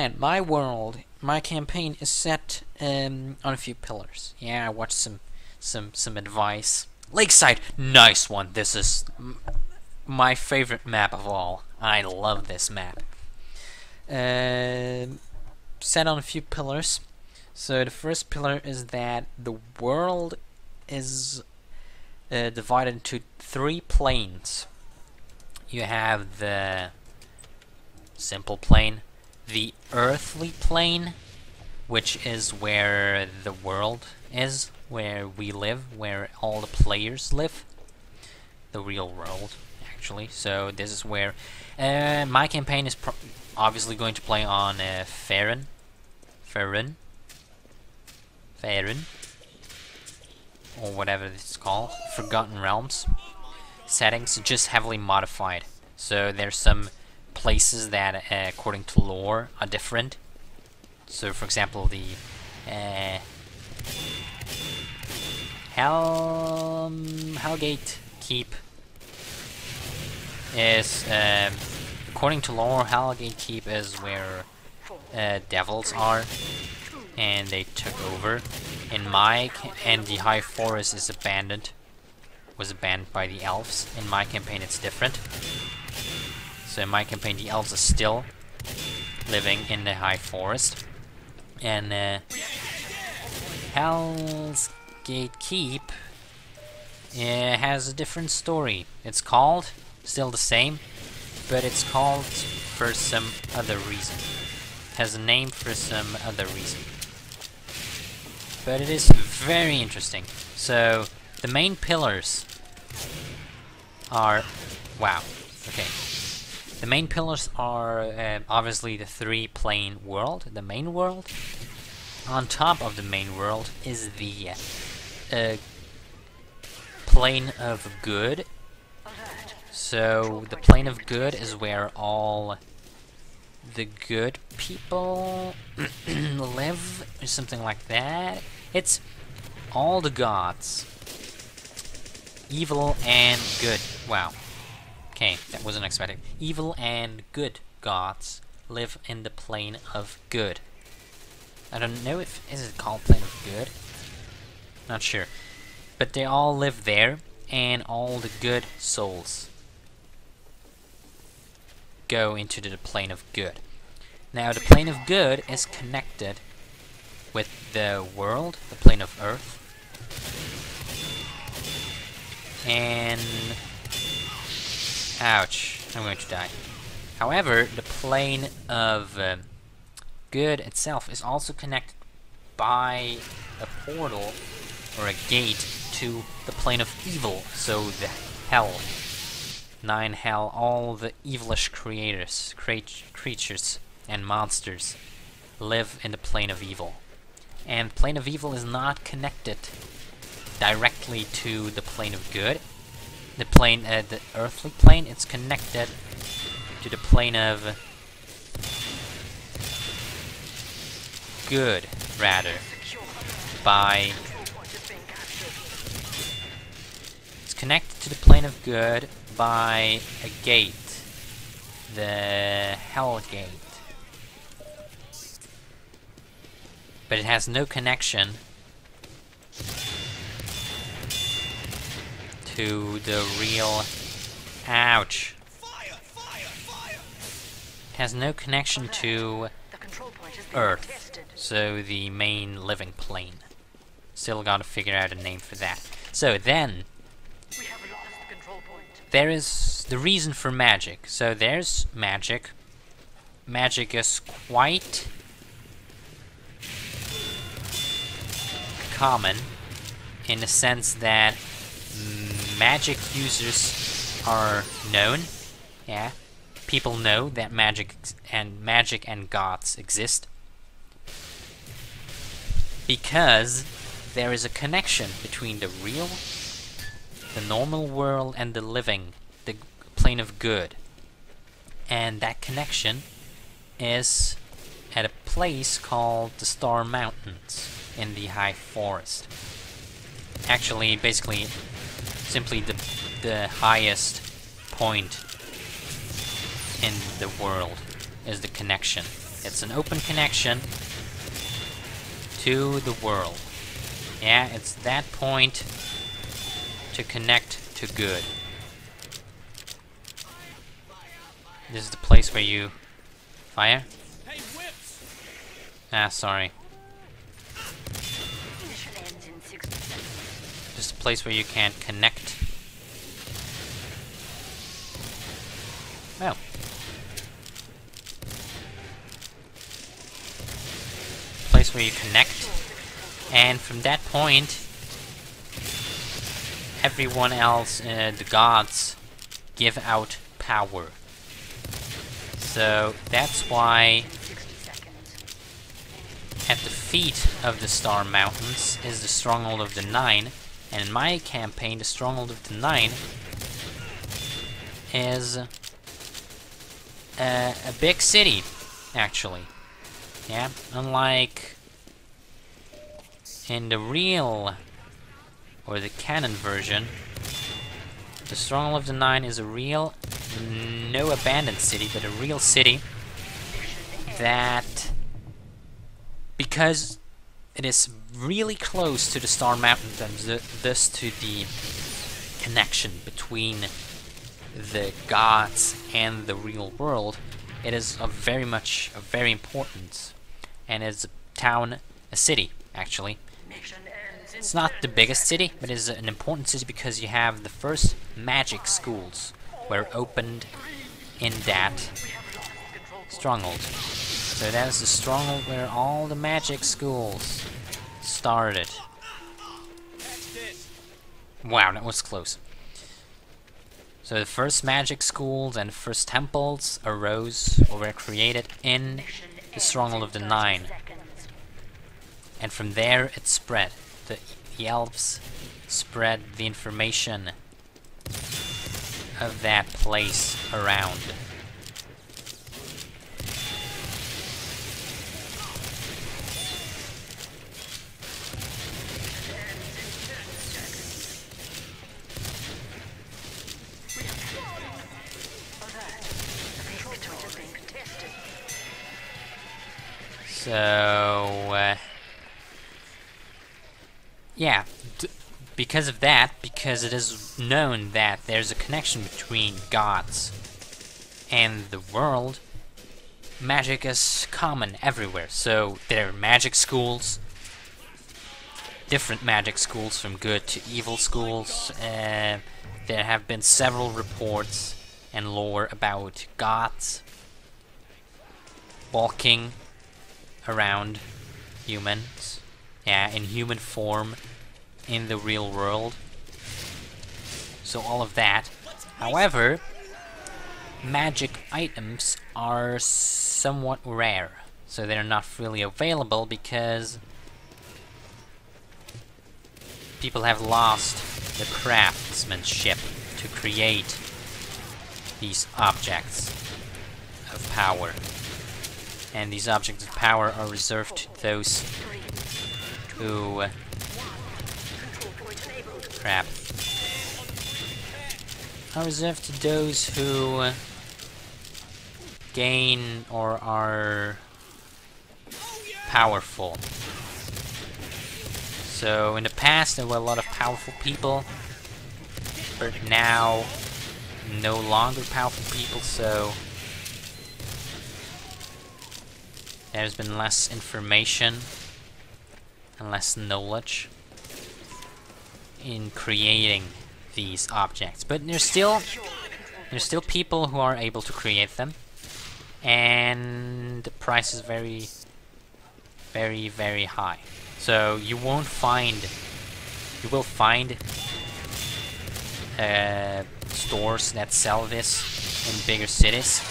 man, my world, my campaign is set on a few pillars. Yeah, I watched some advice. Lakeside, nice one. This is my favorite map of all. I love this map. Set on a few pillars. So the first pillar is that the world is divided into 3 planes. You have the simple plane, the earthly plane, which is where the world is, where we live, where all the players live. The real world, actually. So this is where my campaign is obviously going to play on Farron, or whatever it's called, Forgotten Realms. Settings just heavily modified. So there's some places that, according to lore, are different. So, for example, the Hellgate Keep is, according to lore, Hellgate Keep is where devils are, and they took over. And the High Forest is abandoned. Was abandoned by the elves. In my campaign, it's different. So in my campaign, the elves are still living in the High Forest, and Hell's Gate Keep has a different story. It's called still the same, but it's called for some other reason. Has a name for some other reason. But it is very interesting. So the main pillars are okay. The main pillars are obviously the 3-plane world, the main world. On top of the main world is the plane of good. So the plane of good is where all the good people live, or something like that. It's all the gods, evil and good. Wow. Okay, that wasn't expected. Evil and good gods live in the plane of good. I don't know if is it called plane of good. Not sure, but they all live there, and all the good souls go into the plane of good. Now, the plane of good is connected with the world, the plane of Earth, and ouch, I'm going to die. However, the plane of good itself is also connected by a portal or a gate to the plane of evil. So the hell, 9 hell, all the evilish creatures and monsters live in the plane of evil. And the plane of evil is not connected directly to the plane of good. The plane, the earthly plane, it's connected to the plane of good, rather, by... It's connected to the plane of good by a gate, the Hell Gate. But it has no connection to the real... Ouch. It has no connection to Earth, so the main living plane. Still gotta figure out a name for that. So then, there is the reason for magic. So there's magic. Magic is quite common in the sense that magic users are known. Yeah, people know that magic and gods exist because there is a connection between the real, the normal world, and the living, the plane of good. And that connection is at a place called the Star Mountains in the High Forest. Actually, basically, simply the highest point in the world is the connection It's an open connection to the world. Yeah, it's that point to connect to good. This is the place where you fire? Ah, sorry. Just a place where you can connect. Well. Place where you connect. And from that point, everyone else, the gods, give out power. So that's why at the feet of the Star Mountains is the Stronghold of the Nine, and in my campaign the Stronghold of the Nine is a big city, actually. Yeah, unlike in the real, or the canon version, the Stronghold of the Nine is a real, no abandoned city, but a real city that, because it is really close to the Star Mountains and thus to the connection between the gods and the real world, it is very important, and it's a town, a city, actually. It's not the biggest city, but it is an important city because you have the first magic schools were opened in that stronghold. So that is the stronghold where all the magic schools started. Wow, that was close. So the first magic schools and first temples arose or were created in the Stronghold of the Nine. And from there it spread. The elves spread the information of that place around. So, yeah, because of that, because it is known that there's a connection between gods and the world, magic is common everywhere. So there are magic schools, different magic schools from good to evil schools. There have been several reports and lore about gods walking around humans, yeah, in human form in the real world. So all of that. However, magic items are somewhat rare, so they're not freely available because people have lost the craftsmanship to create these objects of power. And these objects of power are reserved to those who... crap. Are reserved to those who gain or are powerful. So in the past there were a lot of powerful people, but now no longer powerful people, so there's been less information and less knowledge in creating these objects. But there's still people who are able to create them, and the price is very, very, very high. So you will find stores that sell this in bigger cities.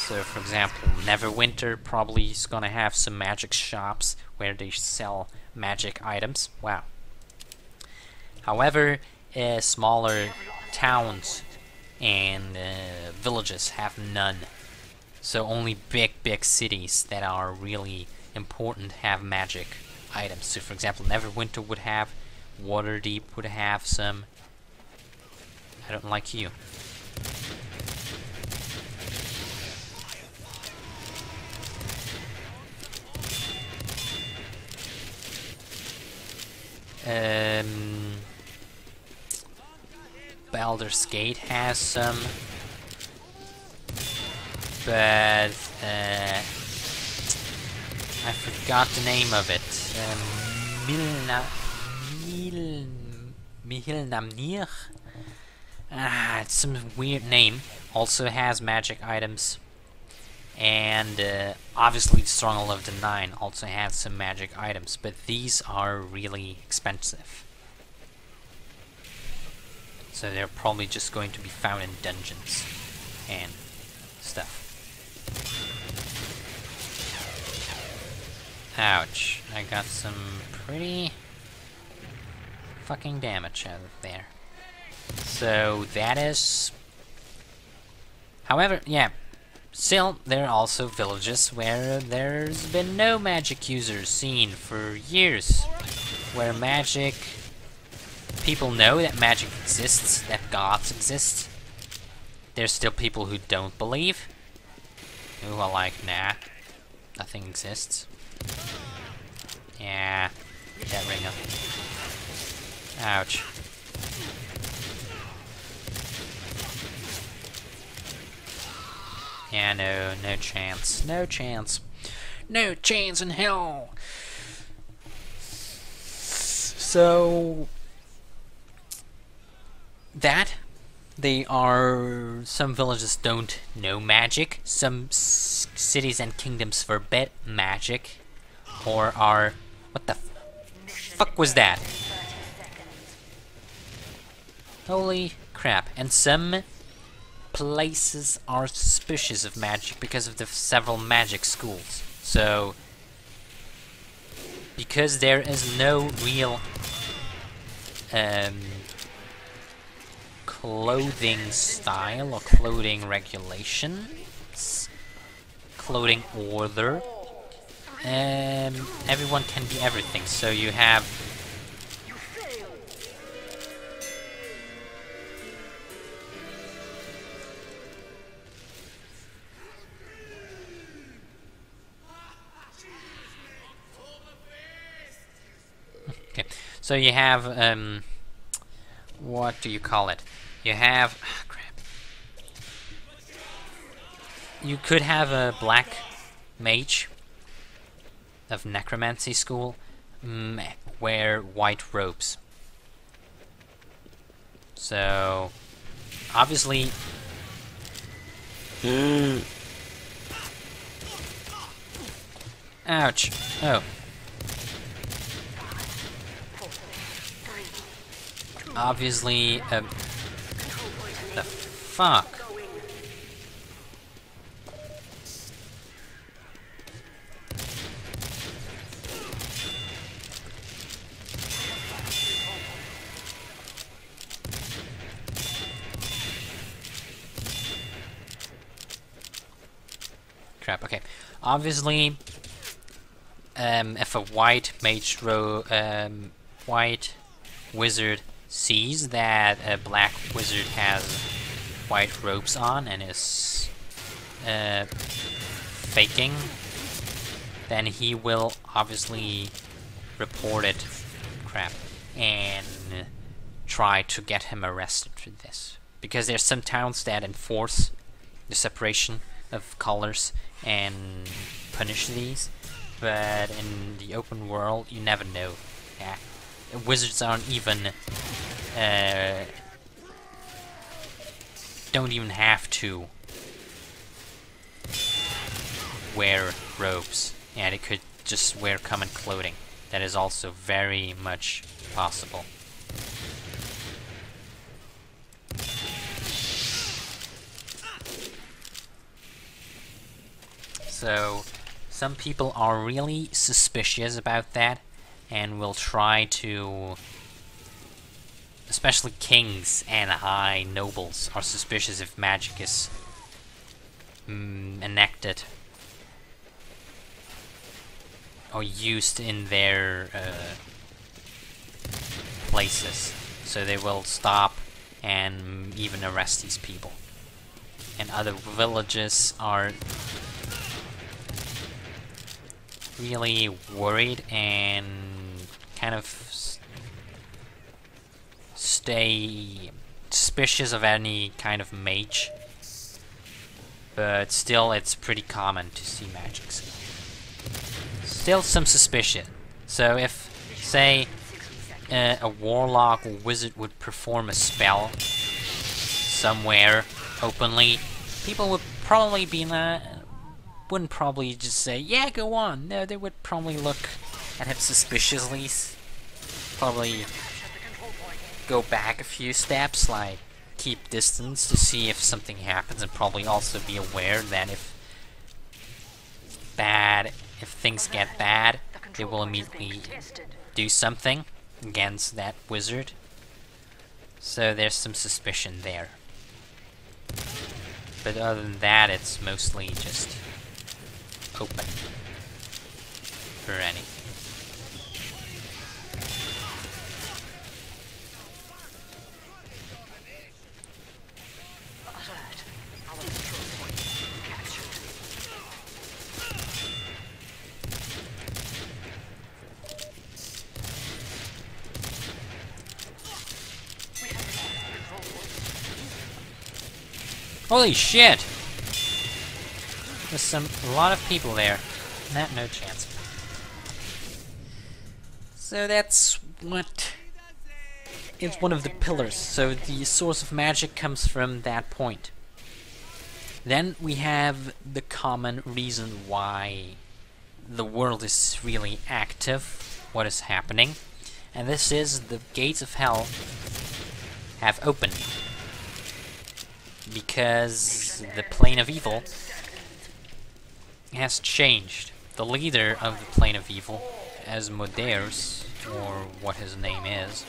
So for example, Neverwinter probably is gonna have some magic shops where they sell magic items. Wow. However, smaller towns and villages have none. So only big cities that are really important have magic items. So for example, Neverwinter would have, Waterdeep would have some. I don't like you. Baldur's Gate has some, but I forgot the name of it. Mihilnamnir? It's some weird name. Also has magic items. And obviously Stronghold of the Nine also has some magic items, but these are really expensive. So they're probably just going to be found in dungeons and stuff. Ouch, I got some pretty fucking damage out of there. So that is... However, yeah, still, there are also villages where there's been no magic users seen for years. Where magic... People know that magic exists, that gods exist. There's still people who don't believe. Who are like, nah, nothing exists. Yeah, that ringer. Ouch. Yeah, no chance. No chance. No chance in hell! So... that... some villages don't know magic, some cities and kingdoms forbid magic, or are... what the fuck was that? Holy crap. And some places are suspicious of magic because of the several magic schools. So, because there is no real clothing style or clothing regulations, clothing order, everyone can be everything. So you have okay. So you have what do you call it? You have crap. You could have a black mage of necromancy school wear white robes. So obviously ouch. Oh. Obviously, the fuck? Crap, okay. Obviously, if a white white wizard sees that a black wizard has white robes on and is faking, then he will obviously report it, crap, and try to get him arrested for this. Because there's some towns that enforce the separation of colors and punish these, but in the open world, you never know. Yeah. Wizards aren't even don't even have to wear robes. Yeah, they could just wear common clothing. That is also very much possible. So some people are really suspicious about that and will try to, especially kings and high nobles are suspicious if magic is enacted or used in their places. So they will stop and even arrest these people. And other villages are really worried and kind of stay suspicious of any kind of mage, but still it's pretty common to see magics. Still some suspicion. So if, say, a warlock or wizard would perform a spell somewhere openly, people would probably be wouldn't probably just say, yeah, go on. No, they would probably look at him suspiciously. Probably go back a few steps, like keep distance to see if something happens, and probably also be aware that if things get bad, they will immediately do something against that wizard. So there's some suspicion there. But other than that, it's mostly just open for anything. Holy shit! There's a lot of people there. No chance. So that's what is one of the pillars. So the source of magic comes from that point. Then we have the common reason why the world is really active, what is happening, and this is the gates of hell have opened. Because the plane of evil has changed. The leader of the plane of evil, Asmodeus, or what his name is,